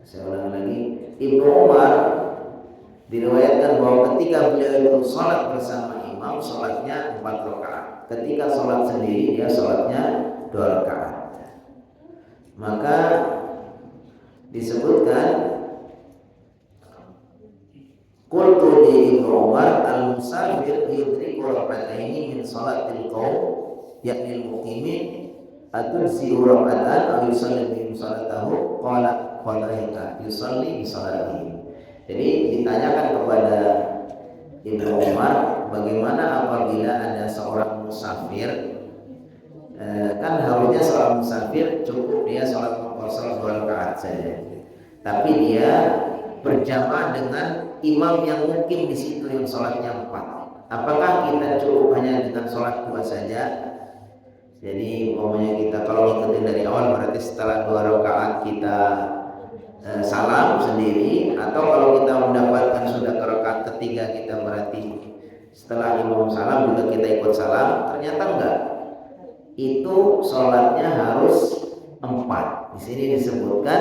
A: saya ulang lagi, Ibnu Umar diriwayatkan bahwa ketika beliau itu sholat bersama imam sholatnya 4 rakaat. Ketika sholat sendiri dia sholatnya 2 rakaat. Maka disebutkan qultu li Ibnu Umar al-musafir yudriku rak'ataini min salatil qaum yakni al-muqimin atunsi rak'atan aw yusalli bi salatahu qala falaika yusalli bi salatihi. Jadi ditanyakan kepada Ibnu Umar bagaimana apabila ada seorang musafir, kan harusnya seorang musafir cukup dia sholat qasar 2 rakaat saja, tapi dia berjamaah dengan imam yang mungkin di situ yang sholatnya 4. Apakah kita cukup hanya dengan sholat 2 saja? Jadi umpamanya kita kalau ngikutin dari awal berarti setelah 2 rakaat kita salam sendiri, atau kalau kita mendapatkan sudah ke rakaat ketiga kita berarti setelah imam salam juga kita ikut salam. Ternyata enggak, itu sholatnya harus 4. Di sini disebutkan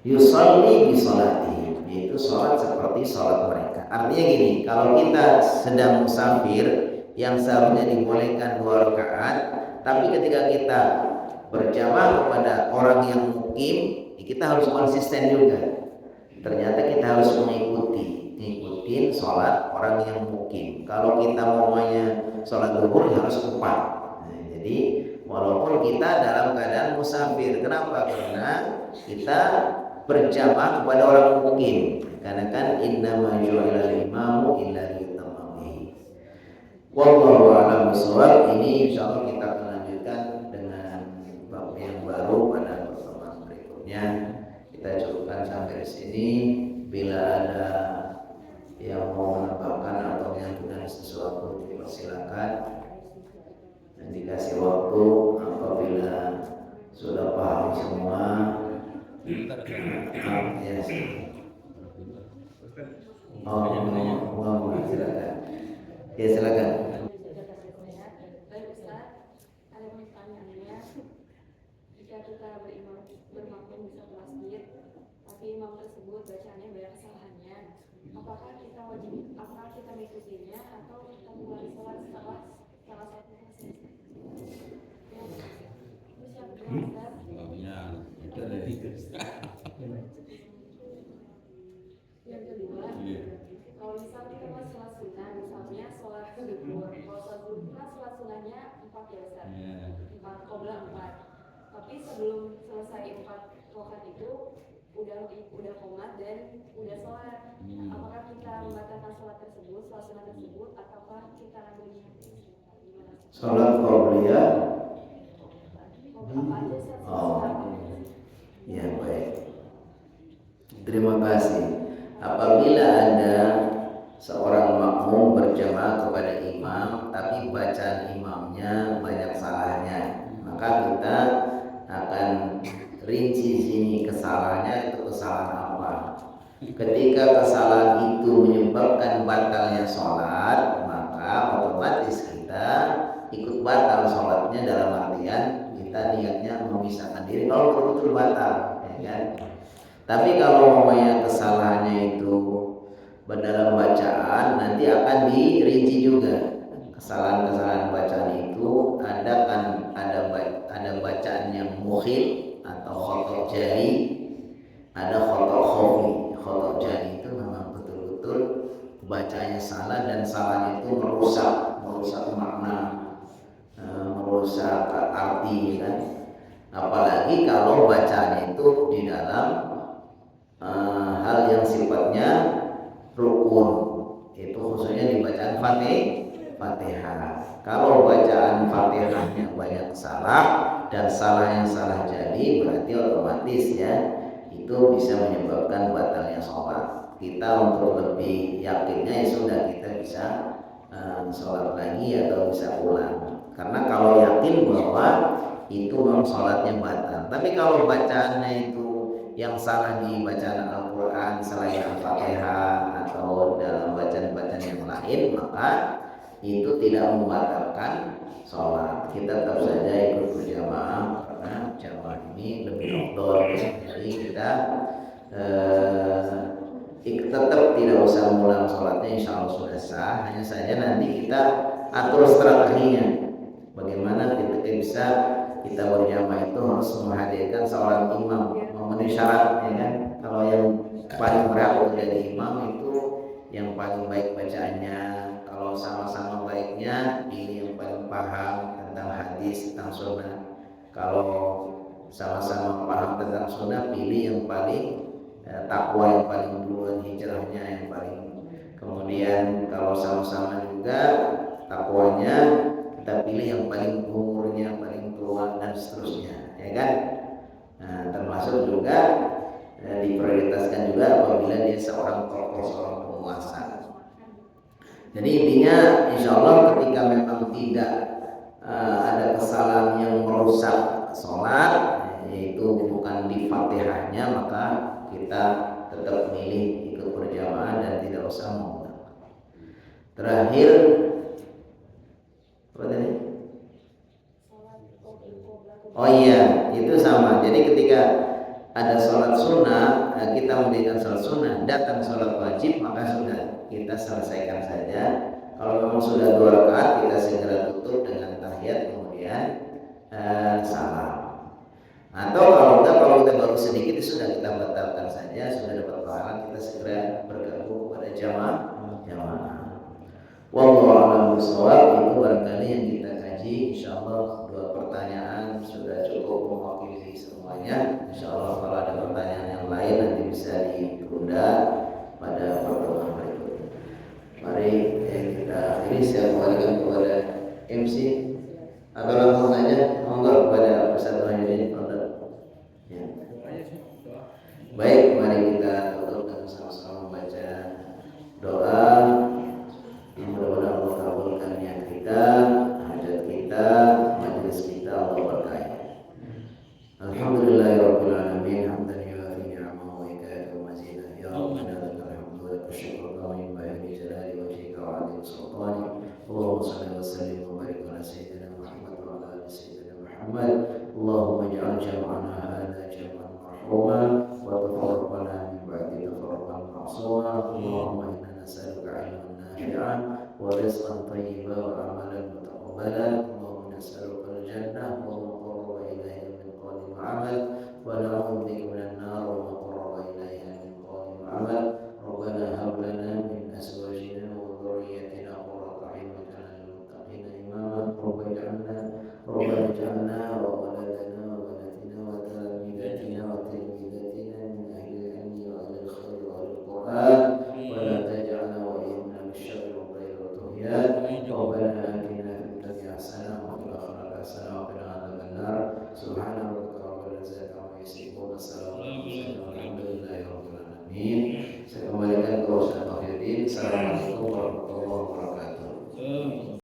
A: yusalli bi sholati, yaitu sholat seperti sholat mereka. Artinya gini, kalau kita sedang musafir yang seharusnya dibolehkan 2 rakaat, tapi ketika kita berjamaah kepada orang yang mukim, kita harus konsisten juga. Ternyata kita harus ngikutin sholat orang yang mukim. Kalau kita maunya sholat zuhur harus 4. Nah, jadi walaupun kita dalam keadaan musafir, kenapa? Karena kita berjamaah kepada orang mukim. Karena kan innama ju'ilal imamu illa liyutamma bihi. Wallahu a'lam bishawab. Ini insyaallah kita akan lanjutkan dengan bab yang baru pada pertemuan berikutnya. Kita cukupkan sampai di sini. Bila ada yang mau menambahkan atau menyampaikan sesuatu dipersilakan dan dikasih waktu. Apabila sudah paham semua, ya silakan. Ya silakan.
B: Baik Ustaz, ada pertanyaannya. Jika kita bermakmum di satu masjid, tapi imam tersebut bacaannya banyak kesalahannya, apakah kita mengikutinya atau kita mulai sholat setelah salah satu masjid? Terus yang kedua Ustaz, yang kedua, kalau misal kita pas sholat sunnah, misalnya sholat zuhur, kalau sholat zuhur kan sholat sunnahnya 4 ya Ustaz, 4 qobla 4. Tapi sebelum selesai 4 rakaat itu udah qomat dan udah sholat. Apakah kita membatalkan sholat tersebut, sholat sunnah tersebut, ataukah kita ngambilnya?
A: Sholat qobliyah.
B: Apa aja Ustaz?
A: Ya baik. Terima kasih. Apabila ada seorang makmum berjamaah kepada imam, tapi bacaan imamnya banyak salahnya, maka kita akan rinci sini kesalahannya itu kesalahan apa. Ketika kesalahan itu menyebabkan batalnya sholat, maka otomatis kita ikut batal sholatnya, dalam artian kita niatnya memisahkan diri kalau betul-betul batal, ya kan? Tapi kalau umpamanya kesalahannya itu dalam bacaan, nanti akan dirinci juga. Kesalahan-kesalahan bacaan itu ada bacaan yang mukhil atau khotok jari, ada khotok khofi. Khotok jari itu memang betul-betul bacanya salah dan salahnya itu merusak makna, merusak arti, kan? Apalagi kalau bacanya itu di dalam hal yang sifatnya rukun, itu khususnya di bacaan Fatihah. Kalau bacaan Fatihahnya banyak salah dan salahnya salah jadi, berarti otomatis ya itu bisa menyebabkan batalnya sholat. Kita untuk lebih yakinnya ya sudah, kita bisa sholat lagi atau bisa ulang. Karena kalau yakin bahwa itu memang sholatnya batal. Tapi kalau bacaannya itu yang salah di bacaan Al-Quran selain Al-Fatihah atau dalam bacaan-bacaan yang lain, maka itu tidak membatalkan sholat. Kita tetap saja ikut berjamaah karena jamaah ini lebih afdal. Jadi kita tetap tidak usah mengulang sholatnya, insya Allah sudah sah. Hanya saja nanti kita atur strateginya, bagaimana ketika bisa kita berjamaah itu harus menghadirkan seorang imam, memenuhi syarat, ya kan? Kalau yang paling berat untuk jadi imam itu yang paling baik bacaannya. Kalau sama-sama baiknya, pilih yang paling paham tentang hadis, tentang sunnah. Kalau sama-sama paham tentang sunnah, pilih yang paling takwa, yang paling duluan hijrahnya, yang paling. Kemudian kalau sama-sama juga takwanya, kita pilih yang paling umurnya paling tua dan seterusnya, ya kan? Nah, termasuk juga diprioritaskan juga apabila dia seorang tokoh, seorang penguasa. Jadi intinya, insya Allah ketika memang tidak ada kesalahan yang merusak sholat, yaitu bukan di Fatihahnya, maka kita tetap milih ikut berjamaah dan tidak usah mengulang. Terakhir, apa tadi? Oh iya, itu sama. Jadi ketika ada sholat sunnah, kita mendirikan sholat sunnah, datang sholat wajib, maka sudah kita selesaikan saja. Kalau memang sudah 2 rakaat, kita segera tutup dengan tahiyat, kemudian salam. Atau kalau kita baru sedikit, sudah kita batalkan saja, sudah dapat pahala, kita segera bergabung pada jamaah. Wallahu a'lam bishawab. Itu barangkali yang kita kaji. Insyaallah 2 pertanyaan sudah cukup mewakili semuanya. Insyaallah kalau ada pertanyaan yang lain nanti bisa ditunda pada pertemuan berikutnya. Mari kita akhiri. Saya kembalikan kepada MC atau langsung saja monggo kepada Ustaz Muhyiddin. Ya. Baik, mari kita tutup dan sama-sama membaca doa. Mudah-mudahan Allah kabulkan niat kita, hajat kita, majelis kita, Allah berkahi. Alhamdulillahirabbil alamin, hamdan yuafi ni'amahu wa yakadu mazidah. Ya Rabbana lakal hamdu wa lakal syukru kama yanbaghi li jalali wajhika wa 'azimi sultanik. Allahumma shalli wa sallim wa barik ala sayyidina Muhammad wa ala ali sayyidina Muhammad. Allahumma ij'al jam'ana hadza jam'an marhuma wa tafarraqana min ba'di tafarruqan ma'suma. Allahumma inna nas'aluka 'ilman nafi'an wa rizqan thayyiban wa 'amalan mutaqabbalan. Allahumma nas'aluka al-jannah wa ma qarraba ilayha min qawlin wa 'amal, wa na'udzu bika minan nar wa ma qarraba ilayha min qawlin wa 'amal. Rabbana hab lana min azwajina wa dhurriyyatina qurrata a'yun waj'alna lil muttaqina imama. Rabbana ij'alna wa waladana wa banatina wa talamidatina wa tilmidatina min ahli al-'ilmi wa ahli al-khairi wa ahli al-Qur'an, wa la taj'alna waliyyan lisyarri wa ghayri tughyan. Rabbana atina fid dunya hasanah wa fil akhirati hasanah wa qina adzabannar. Subhana rabbika rabbil izzati amma yasifun, wa salamun alal mursalin, walhamdulillahi rabbil alamin. Saya kembalikan ke Ustaz Muhyiddin. Assalamualaikum warahmatullahi wabarakatuh.